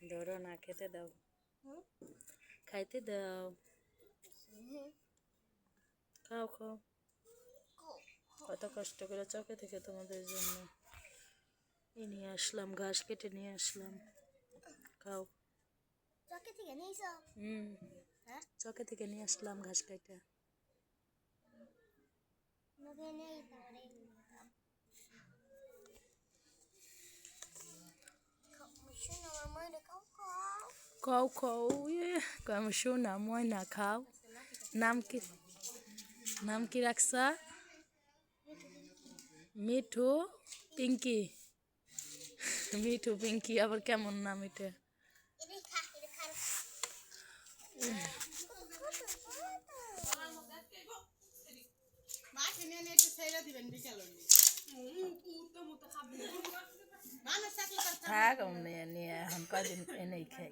ধরো না, খেতে দাও, খাইতে দাও, খাও খাও। কত কষ্ট করে চকে থেকে তোমাদের জন্য নিয়ে আসলাম, ঘাস কেটে নিয়ে আসলাম, খাও। চকে থেকে নিয়েছো? হ্যাঁ, চকে থেকে নিয়ে আসলাম ঘাস কেটে। খাও খাও, আমি শোনা ময়না খাও। নাম কি, নাম কি রাখছা? মিঠু পিঙ্কি। মিঠু পিঙ্কি আবার কেমন নাম এটা? থাক নিয়ে এখন কয়দিন এনেই খাই।